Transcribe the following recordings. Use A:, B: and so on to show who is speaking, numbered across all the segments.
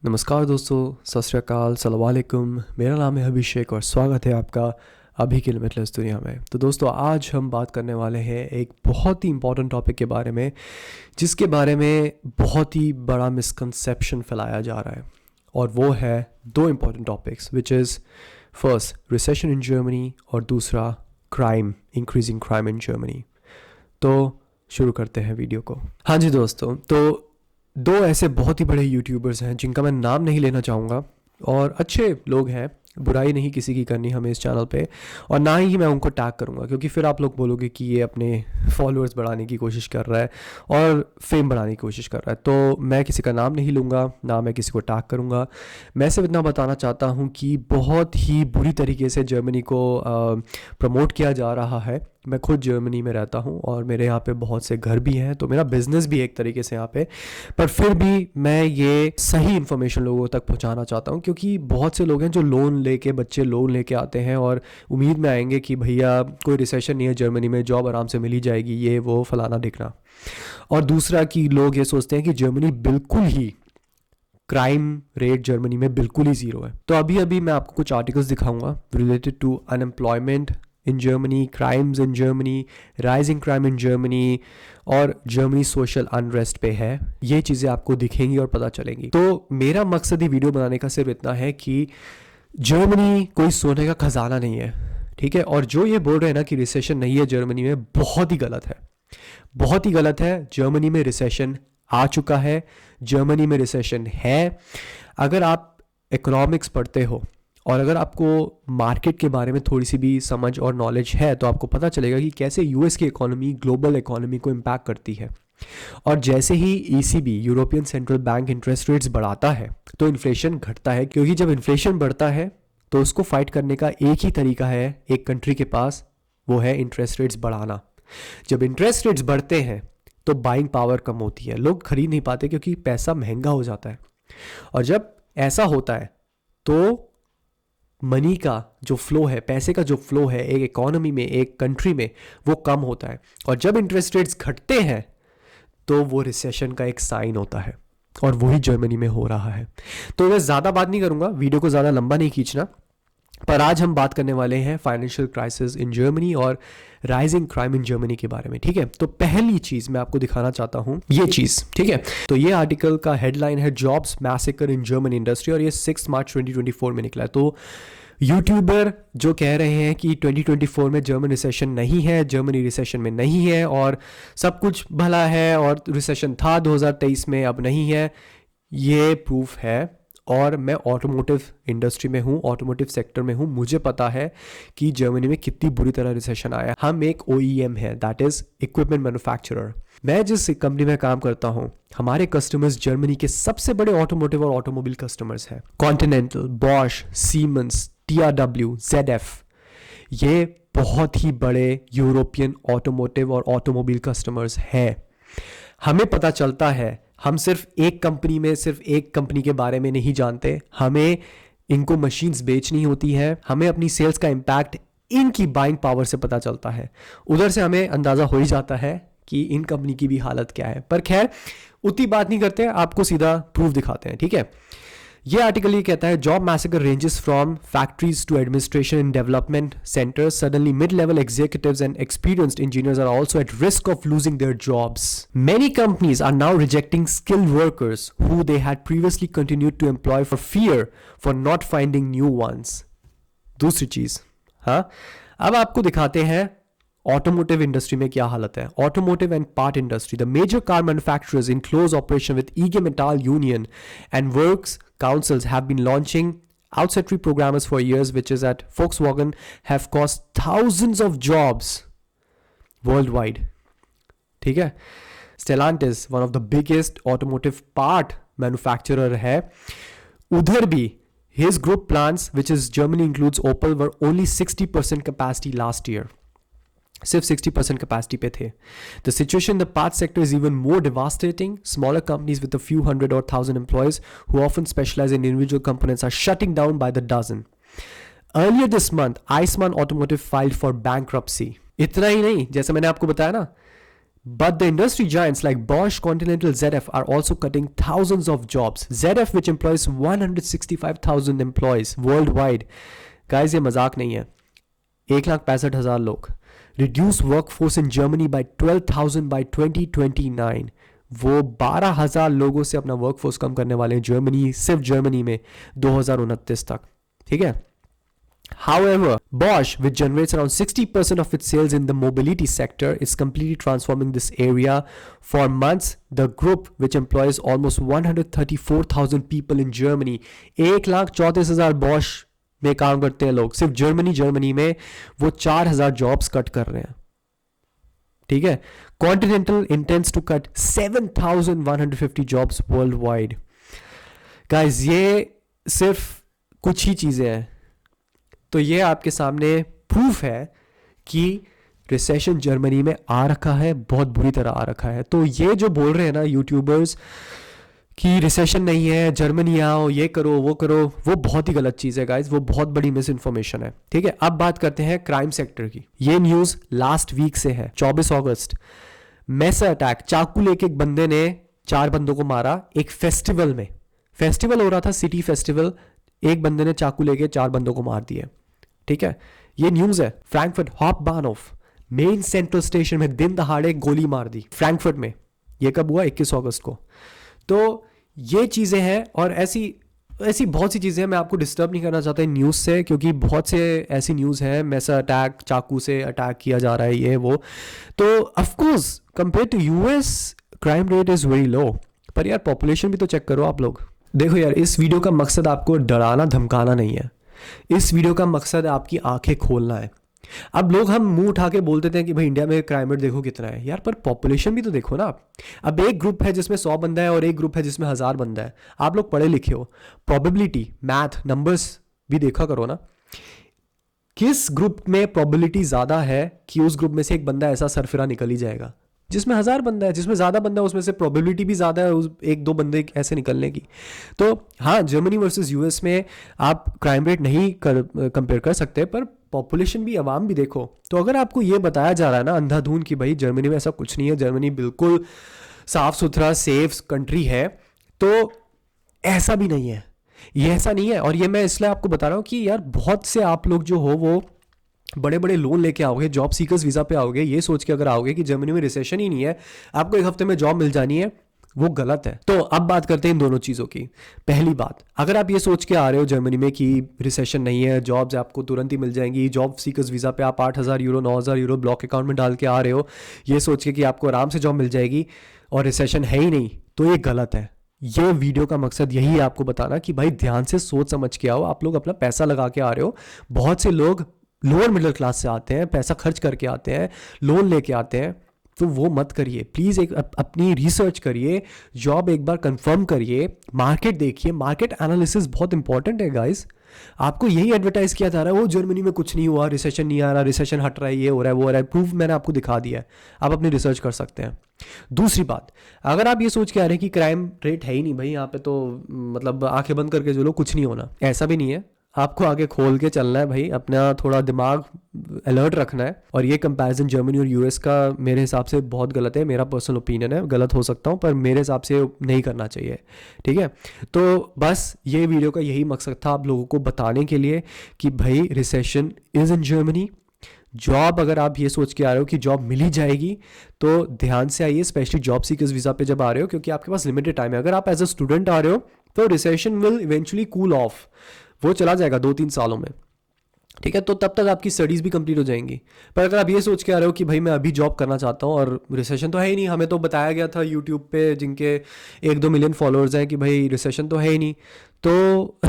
A: नमस्कार दोस्तों, सत श्री अकाल, सलाम वालेकुम। मेरा नाम है अभिषेक और स्वागत है आपका अभी की लिमिटलेस दुनिया में। तो दोस्तों, आज हम बात करने वाले हैं एक बहुत ही इंपॉर्टेंट टॉपिक के बारे में, जिसके बारे में बहुत ही बड़ा मिसकंसेप्शन फैलाया जा रहा है। और वो है दो important topics, which is first recession in Germany और दूसरा crime, increasing crime in Germany. तो शुरू करते हैं वीडियो को। हाँ जी दोस्तों, तो दो ऐसे बहुत ही बड़े यूट्यूबर्स हैं जिनका मैं नाम नहीं लेना चाहूँगा, और अच्छे लोग हैं, बुराई नहीं किसी की करनी हमें इस चैनल पे, और ना ही मैं उनको टैग करूँगा, क्योंकि फिर आप लोग बोलोगे कि ये अपने फॉलोअर्स बढ़ाने की कोशिश कर रहा है और फेम बढ़ाने की कोशिश कर रहा है। तो मैं किसी का नाम नहीं लूँगा, ना मैं किसी को टैग करूँगा। मैं सिर्फ इतना बताना चाहता हूँ कि बहुत ही बुरी तरीके से जर्मनी को प्रमोट किया जा रहा है। मैं खुद जर्मनी में रहता हूँ और मेरे यहाँ पे बहुत से घर भी हैं, तो मेरा बिजनेस भी एक तरीके से यहाँ पे, पर फिर भी मैं ये सही इन्फॉर्मेशन लोगों तक पहुँचाना चाहता हूँ, क्योंकि बहुत से लोग हैं जो बच्चे लोन लेके आते हैं और उम्मीद में आएंगे कि भैया कोई रिसेशन नहीं है जर्मनी में, जॉब आराम से मिल ही जाएगी, ये वो फलाना दिखना। और दूसरा कि लोग ये सोचते हैं कि जर्मनी बिल्कुल ही क्राइम रेट जर्मनी में बिल्कुल ही ज़ीरो है। तो अभी अभी मैं आपको कुछ आर्टिकल्स दिखाऊंगा related to unemployment in Germany, crimes in Germany, rising crime in Germany, और जर्मनी सोशल अनरेस्ट पे है। ये चीज़ें आपको दिखेंगी और पता चलेंगी। तो मेरा मकसद ही वीडियो बनाने का सिर्फ इतना है कि जर्मनी कोई सोने का खजाना नहीं है, ठीक है। और जो ये बोल रहे हैं ना कि रिसेशन नहीं है जर्मनी में, बहुत ही गलत है, बहुत ही गलत है। जर्मनी में रिसेशन आ चुका है, जर्मनी में रिसेशन है। अगर आप इकोनॉमिक्स पढ़ते हो और अगर आपको मार्केट के बारे में थोड़ी सी भी समझ और नॉलेज है, तो आपको पता चलेगा कि कैसे यूएस की इकोनॉमी ग्लोबल इकोनॉमी को इम्पैक्ट करती है। और जैसे ही ECB, European Central Bank, interest rates बढ़ाता है तो इन्फ्लेशन घटता है, क्योंकि जब इन्फ्लेशन बढ़ता है तो उसको फाइट करने का एक ही तरीका है एक कंट्री के पास, वो है इंटरेस्ट रेट्स बढ़ाना। जब इंटरेस्ट रेट्स बढ़ते हैं तो बाइंग पावर कम होती है, लोग खरीद नहीं पाते क्योंकि पैसा महंगा हो जाता है। और जब ऐसा होता है तो मनी का जो फ्लो है, पैसे का जो फ्लो है एक इकोनॉमी में, एक कंट्री में, वो कम होता है। और जब इंटरेस्ट रेट्स घटते हैं तो वो रिसेशन का एक साइन होता है, और वही जर्मनी में हो रहा है। तो मैं ज़्यादा बात नहीं करूँगा, वीडियो को ज़्यादा लंबा नहीं खींचना, पर आज हम बात करने वाले हैं फाइनेंशियल क्राइसिस इन जर्मनी और राइजिंग क्राइम इन जर्मनी के बारे में, ठीक है। तो पहली चीज़ मैं आपको दिखाना चाहता हूँ ये चीज़, ठीक है। तो ये आर्टिकल का हेडलाइन है jobs massacre in German industry, और ये 6 मार्च 2024 में निकला है। तो यूट्यूबर जो कह रहे हैं कि 2024 में जर्मन रिसेशन नहीं है, जर्मनी रिसेशन में नहीं है और सब कुछ भला है, और रिसेशन था 2023 में, अब नहीं है, ये प्रूफ है। और मैं ऑटोमोटिव इंडस्ट्री में हूँ, ऑटोमोटिव सेक्टर में हूँ, मुझे पता है कि जर्मनी में कितनी बुरी तरह रिसेशन आया। हम एक OEM है, दैट इज इक्विपमेंट मैन्युफैक्चरर। मैं जिस कंपनी में काम करता हूँ, हमारे कस्टमर्स जर्मनी के सबसे बड़े ऑटोमोटिव और ऑटोमोबाइल कस्टमर्स हैं। Continental, Bosch, siemens, TRW, ZF, ये बहुत ही बड़े यूरोपियन ऑटोमोटिव और ऑटोमोबाइल कस्टमर्स हैं। हमें पता चलता है, हम सिर्फ एक कंपनी के बारे में नहीं जानते, हमें इनको मशीन्स बेचनी होती है, हमें अपनी सेल्स का इम्पैक्ट इनकी बाइंग पावर से पता चलता है। उधर से हमें अंदाज़ा हो ही जाता है कि इन कंपनी की भी हालत क्या है। पर खैर उतनी बात नहीं करते, आपको सीधा प्रूफ दिखाते हैं, ठीक है। ये आर्टिकल ये कहता है job massacre ranges from factories to administration in development centres, suddenly mid level executives and experienced engineers are also at risk of losing their jobs. Many companies are now rejecting skilled workers who they had previously continued to employ for fear for not finding new ones. दूसरी चीज, हाँ, अब आपको दिखाते हैं automotive industry में क्या हालत है। Automotive and part industry, the major car manufacturers in close operation with IG Metall Union and works councils have been launching outsetry programmers for years, which is at Volkswagen have cost thousands of jobs worldwide, ठीक है। Stellantis, one of the biggest automotive part manufacturer है, उधर भी his group plants, which is Germany includes Opel, were only 60% capacity last year, सिर्फ 60% capacity पे थे। The situation in the part sector is even more devastating. Smaller companies with a few hundred or 1000 employees who often specialize in individual components are shutting down by the dozen. Earlier this month Eissmann automotive filed for bankruptcy. इतना ही नहीं, जैसे मैंने आपको बताया ना, But the industry giants like Bosch, Continental, ZF are also cutting thousands of jobs. ZF, which employs 165,000 employees worldwide. Guys, ये मजाक नहीं है. 1,65,000 लोग. Reduce workforce in Germany by 12,000 by 2029. वो 12,000 लोगों से अपना वर्कफोर्स कम करने वाले हैं जर्मनी, सिर्फ जर्मनी में 2029 तक. ठीक है. However, Bosch, which generates around 60% of its sales in the mobility sector, is completely transforming this area. For months, the group, which employs almost 134,000 people in Germany, 1,34,000 Bosch में काम करते हैं लोग. सिर्फ जर्मनी में वो 4,000 जॉब्स कट कर रहे हैं. ठीक है. Continental intends to cut 7,150 jobs worldwide. Guys, ये सिर्फ कुछ ही चीज़ें हैं. तो ये आपके सामने प्रूफ है कि रिसेशन जर्मनी में आ रखा है, बहुत बुरी तरह आ रखा है. तो ये जो बोल रहे हैं ना यूट्यूबर्स कि रिसेशन नहीं है, जर्मनी आओ, ये करो, वो करो, वो बहुत ही गलत चीज़ है गाइज. वो बहुत बड़ी मिस इन्फॉर्मेशन है. ठीक है. अब बात करते हैं क्राइम सेक्टर की. ये न्यूज़ लास्ट वीक से है, 24 अगस्त. मैसा अटैक, चाकू लेके एक बंदे ने 4 बंदों को मारा एक फेस्टिवल में. फेस्टिवल हो रहा था, सिटी फेस्टिवल. एक बंदे ने चाकू लेके 4 बंदों को मार दिए. ठीक है. ये न्यूज़ है. फ्रैंकफर्ट हॉफबानहोफ मेन सेंट्रल स्टेशन में दिन दहाड़े गोली मार दी फ्रैंकफर्ट में. ये कब हुआ? 21 अगस्त को. तो ये चीज़ें हैं और ऐसी बहुत सी चीज़ें हैं. मैं आपको डिस्टर्ब नहीं करना चाहता इन न्यूज़ से, क्योंकि बहुत से ऐसी न्यूज़ हैं. मैसा अटैक, चाकू से अटैक किया जा रहा है, ये वो. तो of course compare to US crime rate is very low. पर यार पॉपुलेशन भी तो चेक करो आप लोग. देखो यार, इस वीडियो का मकसद आपको डराना धमकाना नहीं है. इस वीडियो का मकसद आपकी आंखें खोलना है. अब लोग हम मुंह उठा के बोलते थे कि भाई इंडिया में क्राइम रेट देखो कितना है. यार पर पॉपुलेशन भी तो देखो ना. अब एक ग्रुप है जिसमें 100 बंदा है और एक ग्रुप है जिसमें 1000 बंदा है. आप लोग पढ़े लिखे हो, प्रोबेबिलिटी, मैथ, नंबर्स भी देखा करो ना. किस ग्रुप में प्रोबेबिलिटी ज़्यादा है कि उस ग्रुप में से एक बंदा ऐसा सरफिरा निकल ही जाएगा. जिसमें 1000 बंदा है, जिसमें ज़्यादा बंदा है, उसमें से प्रोबेबिलिटी भी ज़्यादा है उस 1-2 बंदे ऐसे निकलने की. तो हाँ, जर्मनी वर्सेस यूएस में आप क्राइम रेट नहीं कंपेयर कर सकते, पर पॉपुलेशन भी, आवाम भी देखो. तो अगर आपको ये बताया जा रहा है ना अंधाधुन कि भाई जर्मनी में ऐसा कुछ नहीं है, जर्मनी बिल्कुल साफ़ सुथरा सेफ कंट्री है, तो ऐसा भी नहीं है. ये ऐसा नहीं है. और ये मैं इसलिए आपको बता रहा हूँ कि यार बहुत से आप लोग जो हो वो बड़े बड़े लोन लेके आओगे, जॉब सीकर्स वीज़ा पे आओगे, ये सोच के अगर आओगे कि जर्मनी में रिसेशन ही नहीं है, आपको 1 हफ्ते में जॉब मिल जानी है, वो गलत है. तो अब बात करते हैं इन दोनों चीज़ों की. पहली बात, अगर आप ये सोच के आ रहे हो जर्मनी में कि रिसेशन नहीं है, जॉब्स आपको तुरंत ही मिल जाएंगी, जॉब सीकर्स वीज़ा पे आप 8,000 यूरो 9,000 यूरो ब्लॉक अकाउंट में डाल के आ रहे हो, ये सोच के कि आपको आराम से जॉब मिल जाएगी और रिसेशन है ही नहीं, तो ये गलत है. ये वीडियो का मकसद यही है आपको बताना कि भाई ध्यान से सोच समझ के आओ. आप लोग अपना पैसा लगा के आ रहे हो. बहुत से लोग लोअर मिडिल क्लास से आते हैं, पैसा खर्च करके आते हैं, लोन लेके आते हैं. तो वो मत करिए प्लीज़. एक अपनी रिसर्च करिए, जॉब एक बार कंफर्म करिए, मार्केट देखिए. मार्केट एनालिसिस बहुत इंपॉर्टेंट है गाइस. आपको यही एडवर्टाइज किया जा रहा है, वो जर्मनी में कुछ नहीं हुआ, रिसेशन नहीं आ रहा, रिसेशन हट रहा है, ये हो रहा है, वो हो रहा है. प्रूफ मैंने आपको दिखा दिया है, आप अपनी रिसर्च कर सकते हैं. दूसरी बात, अगर आप ये सोच के आ रहे हैं कि क्राइम रेट है ही नहीं भाई यहाँ पे, तो मतलब आंखें बंद करके चलो, कुछ नहीं होना, ऐसा भी नहीं है. आपको आगे खोल के चलना है भाई, अपना थोड़ा दिमाग अलर्ट रखना है. और ये कंपैरिजन जर्मनी और यूएस का मेरे हिसाब से बहुत गलत है. मेरा पर्सनल ओपिनियन है, गलत हो सकता हूँ, पर मेरे हिसाब से नहीं करना चाहिए. ठीक है. तो बस ये वीडियो का यही मकसद था आप लोगों को बताने के लिए कि भाई recession is in Germany. Job, अगर आप ये सोच के आ रहे हो कि जॉब मिल ही जाएगी, तो ध्यान से आइए, स्पेशली जॉब सीकर्स वीज़ा पे जब आ रहे हो, क्योंकि आपके पास लिमिटेड टाइम है. अगर आप एज अ स्टूडेंट आ रहे हो तो recession will eventually cool off, वो चला जाएगा 2-3 सालों में. ठीक है. तो तब तक आपकी स्टडीज़ भी कंप्लीट हो जाएंगी. पर अगर आप ये सोच के आ रहे हो कि भाई मैं अभी जॉब करना चाहता हूँ और रिसेशन तो है ही नहीं, हमें तो बताया गया था यूट्यूब पे जिनके 1-2 मिलियन फॉलोअर्स हैं कि भाई रिसेशन तो है ही नहीं, तो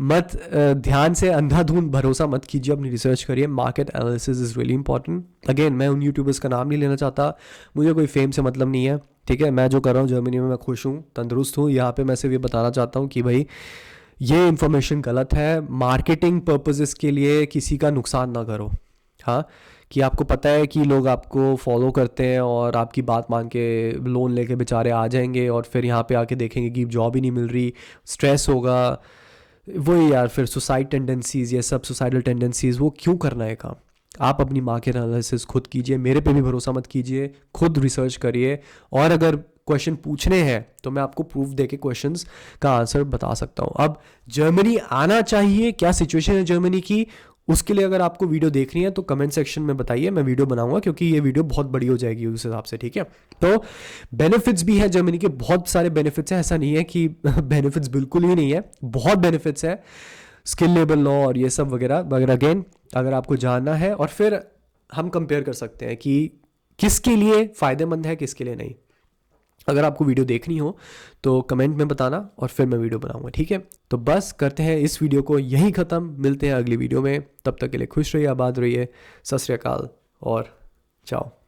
A: मत ध्यान से अंधाधुंध भरोसा मत कीजिए, अपनी रिसर्च करिए. Market analysis is really important. Again, मैं उन यूट्यूबर्स का नाम नहीं लेना चाहता, मुझे कोई फेम से मतलब नहीं है. ठीक है. मैं जो कर रहा हूँ जर्मनी में, मैं खुश हूँ, तंदुरुस्त हूँ. यहाँ पर मैं सिर्फ ये बताना चाहता हूँ कि भाई ये इन्फॉर्मेशन गलत है. मार्केटिंग पर्पसेस के लिए किसी का नुकसान ना करो. हाँ, कि आपको पता है कि लोग आपको फॉलो करते हैं और आपकी बात मान के लोन लेके बेचारे आ जाएंगे और फिर यहाँ पे आके देखेंगे कि जॉब ही नहीं मिल रही, स्ट्रेस होगा. वही यार, फिर सुसाइड टेंडेंसीज़, ये सब सुसाइडल टेंडेंसीज़, वो क्यों करना है काम. आप अपनी मार्केट एनालिसिस खुद कीजिए, मेरे पे भी भरोसा मत कीजिए, खुद रिसर्च करिए। और अगर क्वेश्चन पूछने हैं तो मैं आपको प्रूफ देके क्वेश्चंस का आंसर बता सकता हूँ। अब जर्मनी आना चाहिए, क्या सिचुएशन है जर्मनी की, उसके लिए अगर आपको वीडियो देखनी है तो कमेंट सेक्शन में बताइए, मैं वीडियो बनाऊंगा, क्योंकि ये वीडियो बहुत बड़ी हो जाएगी उस हिसाब से, ठीक है। तो बेनिफिट्स भी है जर्मनी के, बहुत सारे बेनिफिट्स हैं, ऐसा नहीं है कि बेनिफिट्स बिल्कुल ही नहीं है, बहुत बेनिफिट्स है, स्किल लेबल लॉ और ये सब वगैरह वगैरह। अगेन अगर आपको जानना है, और फिर हम कंपेयर कर सकते हैं कि किसके लिए फ़ायदेमंद है, किसके लिए नहीं। अगर आपको वीडियो देखनी हो तो कमेंट में बताना और फिर मैं वीडियो बनाऊंगा, ठीक है। तो बस करते हैं इस वीडियो को यहीं ख़त्म, मिलते हैं अगली वीडियो में, तब तक के लिए खुश रहिए, आबाद रहिए, सत श्री अकाल और चाओ।